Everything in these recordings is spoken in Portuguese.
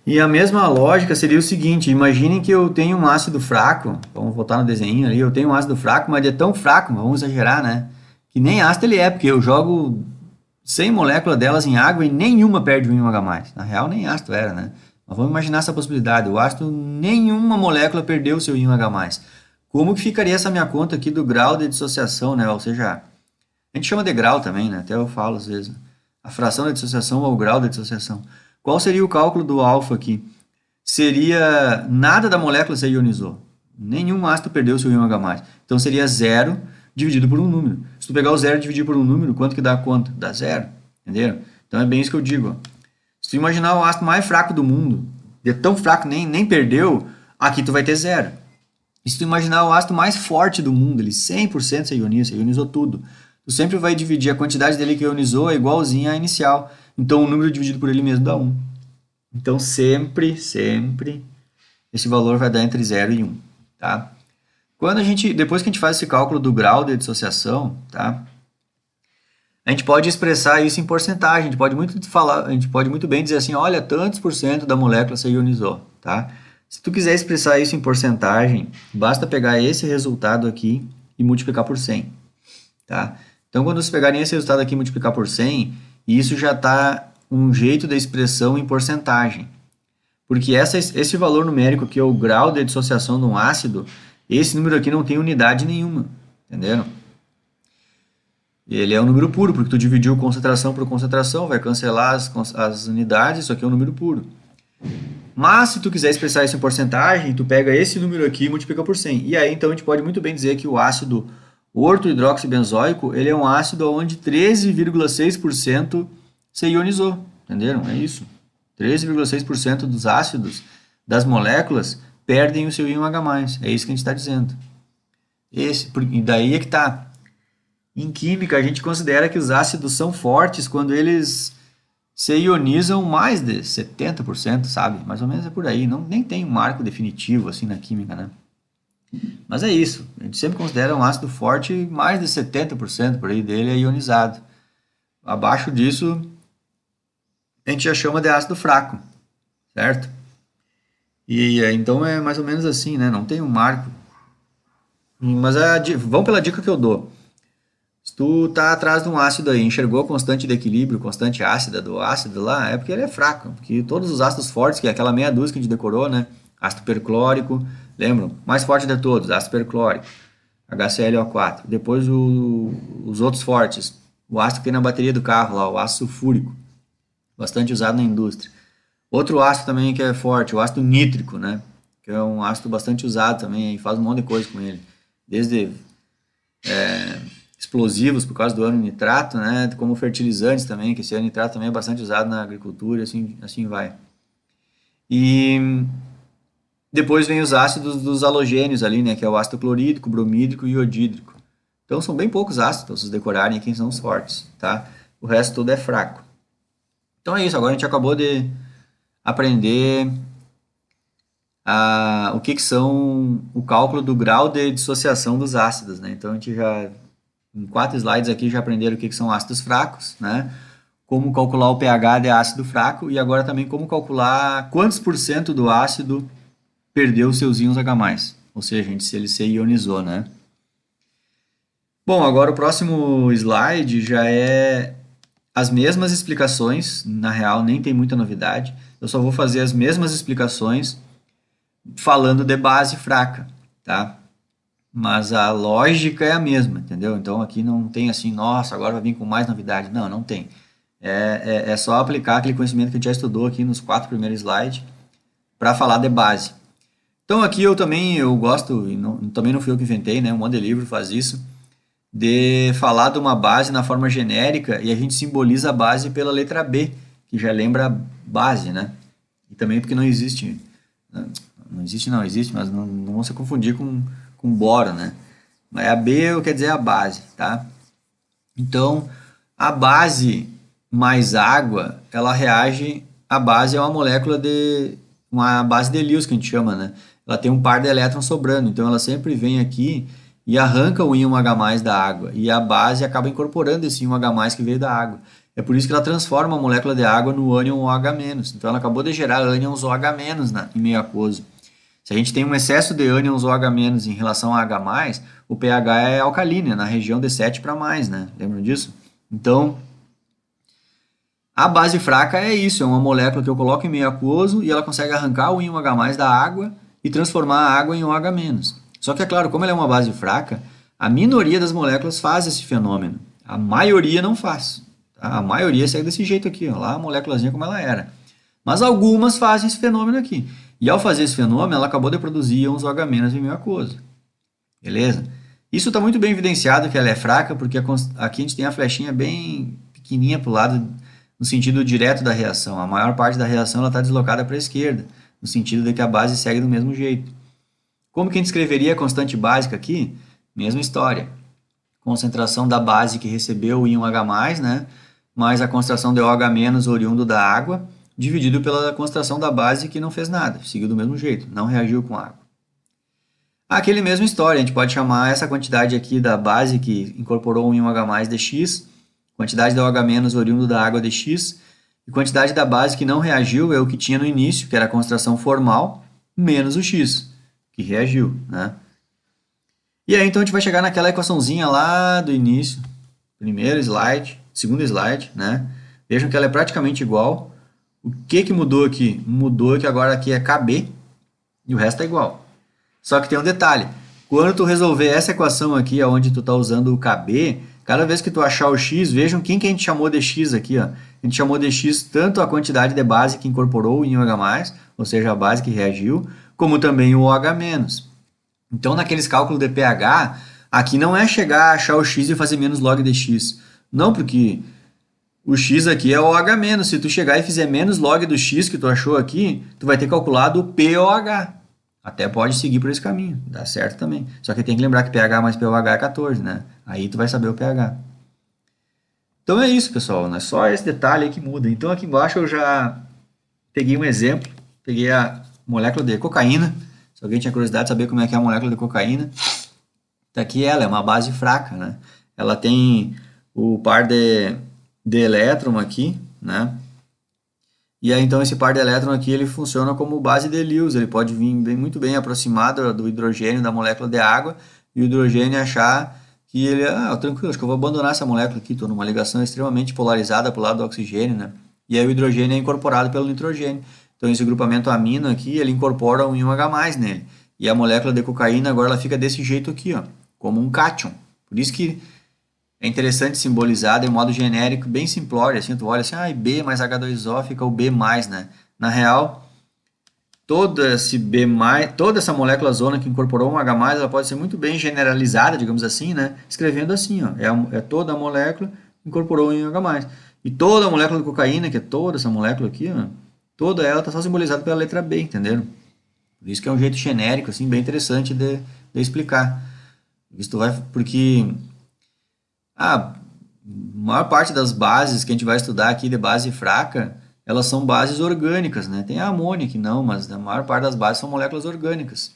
E a mesma lógica seria o seguinte, imaginem que eu tenho um ácido fraco, vamos voltar no desenho ali, eu tenho um ácido fraco, mas ele é tão fraco, vamos exagerar, né? Que nem ácido ele é, porque eu jogo 100 moléculas delas em água e nenhuma perde o íon H+. Na real, nem ácido era, né? Mas vamos imaginar essa possibilidade, o ácido, nenhuma molécula perdeu o seu íon H+. Como que ficaria essa minha conta aqui do grau de dissociação, né? Ou seja, a gente chama de grau também, né? Até eu falo às vezes. A fração da dissociação ou o grau da dissociação. Qual seria o cálculo do alfa aqui? Seria nada da molécula se ionizou. Nenhum ácido perdeu seu íon H+. Então seria zero dividido por um número. Se tu pegar o zero e dividir por um número, quanto que dá a conta? Dá zero. Entenderam? Então é bem isso que eu digo. Ó. Se tu imaginar o ácido mais fraco do mundo, de tão fraco nem perdeu, aqui tu vai ter zero. E se tu imaginar o ácido mais forte do mundo, ele 100% se ionizou tudo. Tu sempre vai dividir a quantidade dele que ionizou é igualzinha à inicial. Então o número dividido por ele mesmo dá 1. Então sempre esse valor vai dar entre 0 e 1, tá? Depois que a gente faz esse cálculo do grau de dissociação, tá? A gente pode expressar isso em porcentagem, a gente pode muito bem dizer assim, olha, tantos por cento da molécula se ionizou, tá? Se tu quiser expressar isso em porcentagem, basta pegar esse resultado aqui e multiplicar por 100, tá? Então, quando vocês pegarem esse resultado aqui e multiplicar por 100, isso já está um jeito da expressão em porcentagem. Porque esse valor numérico, que é o grau de dissociação de um ácido, esse número aqui não tem unidade nenhuma, entenderam? Ele é um número puro, porque tu dividiu concentração por concentração, vai cancelar as unidades, isso aqui é um número puro. Mas, se tu quiser expressar isso em porcentagem, tu pega esse número aqui e multiplica por 100. E aí, então, a gente pode muito bem dizer que o ácido ortohidroxibenzoico, ele é um ácido onde 13,6% se ionizou, entenderam? É isso. 13,6% dos ácidos, das moléculas, perdem o seu íon H+. É isso que a gente está dizendo. E daí é que está. Em química, a gente considera que os ácidos são fortes quando eles se ionizam mais de 70%, sabe? Mais ou menos é por aí. Nem tem um marco definitivo assim na química, né? Mas é isso. A gente sempre considera um ácido forte mais de 70% por aí dele é ionizado. Abaixo disso, a gente já chama de ácido fraco, certo? E então é mais ou menos assim, né? Não tem um marco. Mas vamos pela dica que eu dou. Se tu tá atrás de um ácido aí, enxergou a constante de equilíbrio, constante ácida do ácido lá, é porque ele é fraco. Porque todos os ácidos fortes, que é aquela meia dúzia que a gente decorou, né? Ácido perclórico, lembram? Mais forte de todos, ácido perclórico, HClO4. Depois os outros fortes, o ácido que tem na bateria do carro lá, o ácido sulfúrico, bastante usado na indústria. Outro ácido também que é forte, o ácido nítrico, né? Que é um ácido bastante usado também, e faz um monte de coisa com ele. Desde explosivos por causa do ano nitrato, né? Como fertilizantes também, que esse ano nitrato também é bastante usado na agricultura, assim vai. E depois vem os ácidos dos halogênios ali, né? Que é o ácido clorídrico, bromídrico e iodídrico. Então são bem poucos ácidos, para vocês decorarem quem são os fortes, tá? O resto todo é fraco. Então é isso, agora a gente acabou de aprender o que são o cálculo do grau de dissociação dos ácidos, né? Então a gente já, em 4 slides aqui, já aprenderam o que são ácidos fracos, né? Como calcular o pH de ácido fraco e agora também como calcular quantos por cento do ácido perdeu seus íons H+, ou seja, se ele se ionizou, né? Bom, agora o próximo slide já é as mesmas explicações, na real nem tem muita novidade, eu só vou fazer as mesmas explicações falando de base fraca, tá? Mas a lógica é a mesma, entendeu? Então aqui não tem assim, nossa, agora vai vir com mais novidade. Não, não tem. É só aplicar aquele conhecimento que a gente já estudou aqui nos 4 primeiros slides para falar de base. Então aqui eu gosto, e também não fui eu que inventei, né? Um monte de livro faz isso, de falar de uma base na forma genérica e a gente simboliza a base pela letra B, que já lembra a base, né? E também porque não existe, mas não vão se confundir com boro, né? Mas a B quer dizer a base, tá? Então, a base mais água, ela reage, a base é uma molécula uma base de Lewis que a gente chama, né? Ela tem um par de elétrons sobrando, então ela sempre vem aqui e arranca o íon H+ da água, e a base acaba incorporando esse íon H+ que veio da água. É por isso que ela transforma a molécula de água no ânion OH-. Então ela acabou de gerar ânions OH- em meio aquoso. Se a gente tem um excesso de ânions OH- em relação a H+, o pH é alcalino, é na região de 7 para mais, né? Lembram disso? Então, a base fraca é isso, é uma molécula que eu coloco em meio aquoso e ela consegue arrancar o íon H+ da água e transformar a água em OH-. Só que, é claro, como ela é uma base fraca, a minoria das moléculas faz esse fenômeno. A maioria não faz. Tá? A maioria segue desse jeito aqui, ó, lá a moléculazinha como ela era. Mas algumas fazem esse fenômeno aqui. E ao fazer esse fenômeno, ela acabou de produzir íons OH- em meio aquoso. Beleza? Isso está muito bem evidenciado que ela é fraca, porque aqui a gente tem a flechinha bem pequenininha para o lado, no sentido direto da reação. A maior parte da reação está deslocada para a esquerda, no sentido de que a base segue do mesmo jeito. Como que a gente escreveria a constante básica aqui? Mesma história. Concentração da base que recebeu o íon H+, né? Mais a concentração de OH- oriundo da água, dividido pela concentração da base que não fez nada, seguiu do mesmo jeito, não reagiu com água. Aquele mesma história, a gente pode chamar essa quantidade aqui da base que incorporou um íon H+ de x, quantidade de OH- oriundo da água de x, e quantidade da base que não reagiu é o que tinha no início, que era a concentração formal, menos o x, que reagiu, né? E aí então a gente vai chegar naquela equaçãozinha lá do início, primeiro slide, segundo slide, né? Vejam que ela é praticamente igual. O que mudou aqui? Mudou que agora aqui é KB e o resto é igual. Só que tem um detalhe. Quando tu resolver essa equação aqui, onde tu está usando o KB, cada vez que tu achar o x, vejam quem que a gente chamou de x aqui. Ó. A gente chamou de x tanto a quantidade de base que incorporou em OH+, ou seja, a base que reagiu, como também o OH-. Então, naqueles cálculos de pH, aqui não é chegar a achar o x e fazer menos log de x. Não, porque o x aqui é o OH-. Se tu chegar e fizer menos log do x que tu achou aqui, tu vai ter calculado o POH. Até pode seguir por esse caminho, dá certo também. Só que tem que lembrar que pH mais pOH é 14, né? Aí tu vai saber o pH. Então é isso, pessoal. Não é só esse detalhe aí que muda. Então aqui embaixo eu já peguei um exemplo. Peguei a molécula de cocaína. Se alguém tinha curiosidade de saber como é que é a molécula de cocaína, tá aqui ela, é uma base fraca, né? Ela tem o par de elétron aqui, né? E aí, então, esse par de elétron aqui, ele funciona como base de Lewis. Ele pode vir muito bem aproximado do hidrogênio da molécula de água e o hidrogênio achar que ele, tranquilo, acho que eu vou abandonar essa molécula aqui, estou numa ligação extremamente polarizada para o lado do oxigênio, né? E aí o hidrogênio é incorporado pelo nitrogênio. Então, esse grupamento amino aqui, ele incorpora um íon H+ nele. E a molécula de cocaína agora ela fica desse jeito aqui, ó, como um cátion. Por isso que é interessante simbolizar de modo genérico, bem simplório, assim, tu olha assim, B mais H2O fica o B+, né? Na real, toda essa molécula zona que incorporou um H+, ela pode ser muito bem generalizada, digamos assim, né? Escrevendo assim, ó, é toda a molécula que incorporou um H+. E toda a molécula de cocaína, que é toda essa molécula aqui, ó, toda ela está só simbolizada pela letra B, entenderam? Por isso que é um jeito genérico, assim, bem interessante de explicar. Isso vai, porque a maior parte das bases que a gente vai estudar aqui de base fraca, elas são bases orgânicas, né? Tem a amônia que não, mas a maior parte das bases são moléculas orgânicas.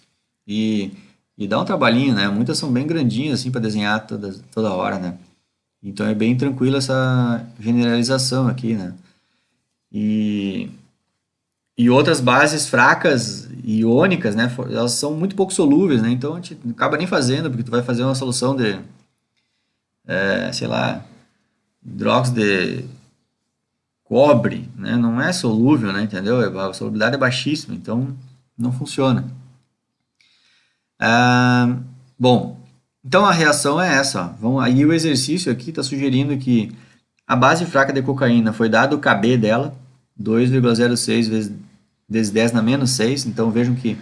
E, e dá um trabalhinho, né? Muitas são bem grandinhas assim para desenhar toda hora, né? Então é bem tranquila essa generalização aqui, né? E, e outras bases fracas iônicas, né? Elas são muito pouco solúveis, né? Então a gente acaba nem fazendo, porque tu vai fazer uma solução de, sei lá, hidróxido de cobre, né? Não é solúvel, né? Entendeu? A solubilidade é baixíssima, então não funciona. Bom, então a reação é essa. Ó. Aí o exercício aqui está sugerindo que a base fraca de cocaína foi dado o Kb dela, 2,06 vezes 10 na menos 6, então vejam que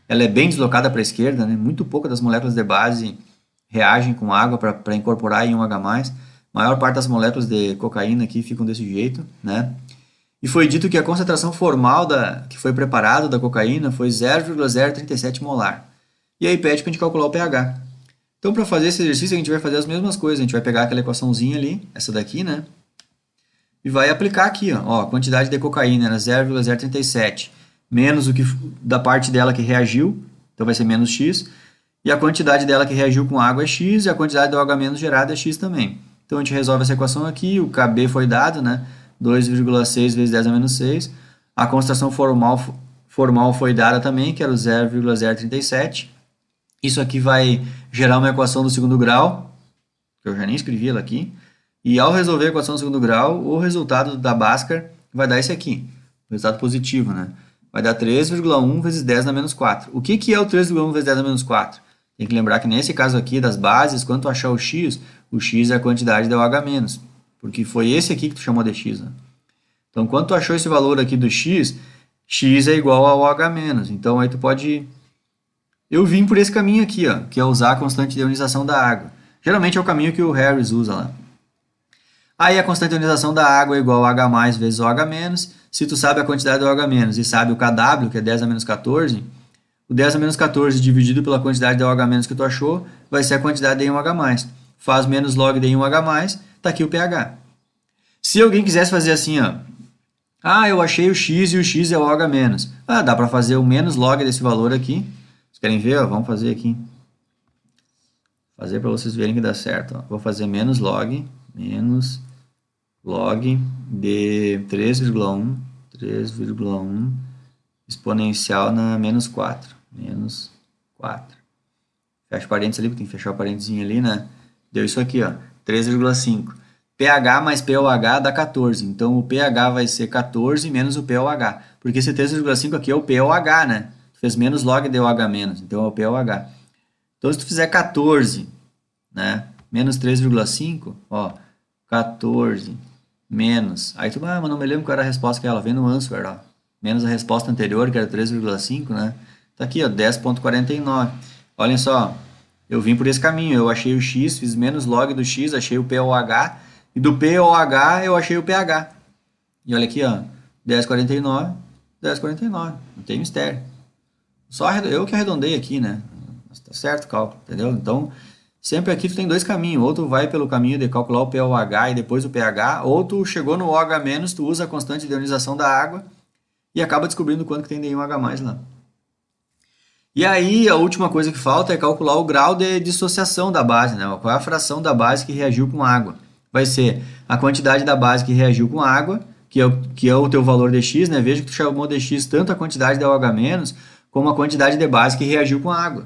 ela é bem deslocada para a esquerda, né? Muito pouco das moléculas de base reagem com água para incorporar em um H+. A maior parte das moléculas de cocaína aqui ficam desse jeito, né? E foi dito que a concentração formal que foi preparado da cocaína foi 0,037 molar. E aí pede para a gente calcular o pH. Então, para fazer esse exercício, a gente vai fazer as mesmas coisas. A gente vai pegar aquela equaçãozinha ali, essa daqui, né? E vai aplicar aqui, ó. A quantidade de cocaína era 0,037 menos o que da parte dela que reagiu, então vai ser menos x. E a quantidade dela que reagiu com água é x, e a quantidade do OH- gerada é x também. Então a gente resolve essa equação aqui, o KB foi dado, né? 2,6 vezes 10 a menos 6. A concentração formal foi dada também, que era o 0,037. Isso aqui vai gerar uma equação do segundo grau, que eu já nem escrevi ela aqui. E ao resolver a equação do segundo grau, o resultado da Bhaskar vai dar esse aqui, o resultado positivo, né? Vai dar 3,1 vezes 10 na menos 4. O que é o 3,1 vezes 10 na menos 4? Tem que lembrar que nesse caso aqui das bases, quando tu achar o x é a quantidade da OH-, porque foi esse aqui que tu chamou de x, né? Então, quando tu achou esse valor aqui do x é igual ao OH-. Então, aí tu pode... Eu vim por esse caminho aqui, ó, que é usar a constante de ionização da água. Geralmente é o caminho que o Harris usa lá. Aí a constante de ionização da água é igual a H+ vezes OH-. Se tu sabe a quantidade do OH- e sabe o KW, que é 10 a menos 14, o 10 a menos 14 dividido pela quantidade de OH- que tu achou, vai ser a quantidade de 1H+. Faz menos log de 1H+, tá aqui o pH. Se alguém quisesse fazer assim, ó, eu achei o x e o x é o OH-. Dá para fazer o menos log desse valor aqui. Vocês querem ver? Ó, vamos fazer aqui. Fazer para vocês verem que dá certo. Ó. Vou fazer menos log de 3,1 exponencial na menos 4. Menos 4. Fecha parênteses ali, porque tem que fechar o parênteses ali, né? Deu isso aqui, ó, 3,5. pH mais pOH dá 14. Então, o pH vai ser 14 menos o pOH. Porque esse 3,5 aqui é o pOH, né? Tu fez menos log de OH-, então é o pOH. Então, se tu fizer 14, né? Menos 3,5, ó, 14 menos. Aí tu, mas não me lembro qual era a resposta que ela vem no answer, ó. Menos a resposta anterior, que era 3,5, né? Tá aqui, ó, 10,49. Olhem só, eu vim por esse caminho. Eu achei o x, fiz menos log do x, achei o pOH. E do pOH eu achei o pH. E olha aqui, ó, 10,49, 10,49. Não tem mistério. Só eu que arredondei aqui, né? Mas tá certo o cálculo, entendeu? Então, sempre aqui tu tem dois caminhos. Ou tu vai pelo caminho de calcular o pOH e depois o pH, ou tu chegou no OH-, tu usa a constante de ionização da água e acaba descobrindo quanto que tem de 1H+ lá. E aí, a última coisa que falta é calcular o grau de dissociação da base, né? Qual é a fração da base que reagiu com água? Vai ser a quantidade da base que reagiu com água, que é o teu valor de x, né? Veja que tu chamou de x tanto a quantidade de OH- como a quantidade de base que reagiu com água.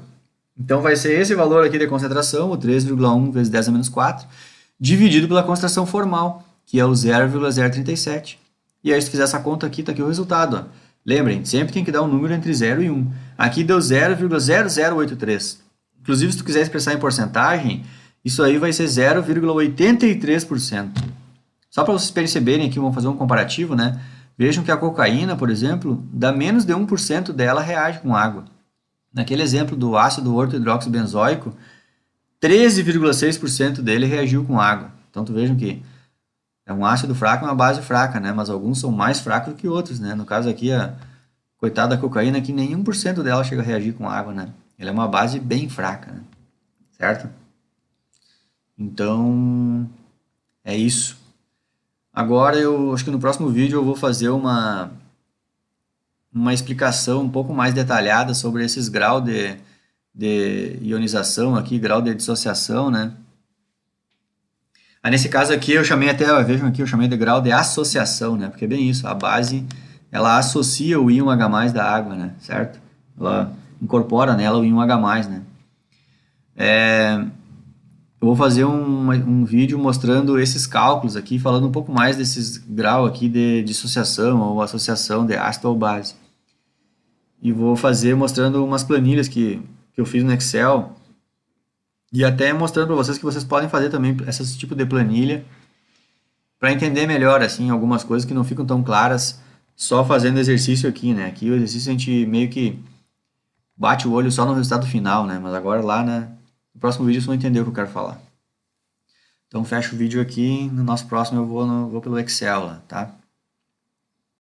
Então, vai ser esse valor aqui de concentração, o 3,1 vezes 10 a menos 4, dividido pela concentração formal, que é o 0,037. E aí, se tu fizer essa conta aqui, tá aqui o resultado, ó. Lembrem, sempre tem que dar um número entre 0 e 1. Aqui deu 0,0083. Inclusive, se tu quiser expressar em porcentagem, isso aí vai ser 0,83%. Só para vocês perceberem aqui, vamos fazer um comparativo, né? Vejam que a cocaína, por exemplo, dá menos de 1% dela reage com água. Naquele exemplo do ácido orto-hidroxibenzoico, 13,6% dele reagiu com água. Então, tu vejam que é um ácido fraco e uma base fraca, né? Mas alguns são mais fracos do que outros, né? No caso aqui, a coitada da cocaína, que nem 1% dela chega a reagir com água, né? Ela é uma base bem fraca, né? Certo? Então, é isso. Agora, eu acho que no próximo vídeo eu vou fazer uma explicação um pouco mais detalhada sobre esses graus de ionização aqui, grau de dissociação, né? Aí nesse caso aqui eu chamei até, vejam aqui, eu chamei de grau de associação, né? Porque é bem isso, a base, ela associa o íon H+ da água, né? Certo? Ela incorpora nela o íon H+, né? Eu vou fazer um vídeo mostrando esses cálculos aqui, falando um pouco mais desses graus aqui de dissociação ou associação de ácido ou base. E vou fazer mostrando umas planilhas que eu fiz no Excel, e até mostrando para vocês que vocês podem fazer também esse tipo de planilha para entender melhor assim algumas coisas que não ficam tão claras só fazendo exercício aqui, né? Aqui o exercício a gente meio que bate o olho só no resultado final, né? Mas agora lá, né, no próximo vídeo vocês vão entender o que eu quero falar. Então fecho o vídeo aqui, no nosso próximo eu vou pelo Excel lá, tá?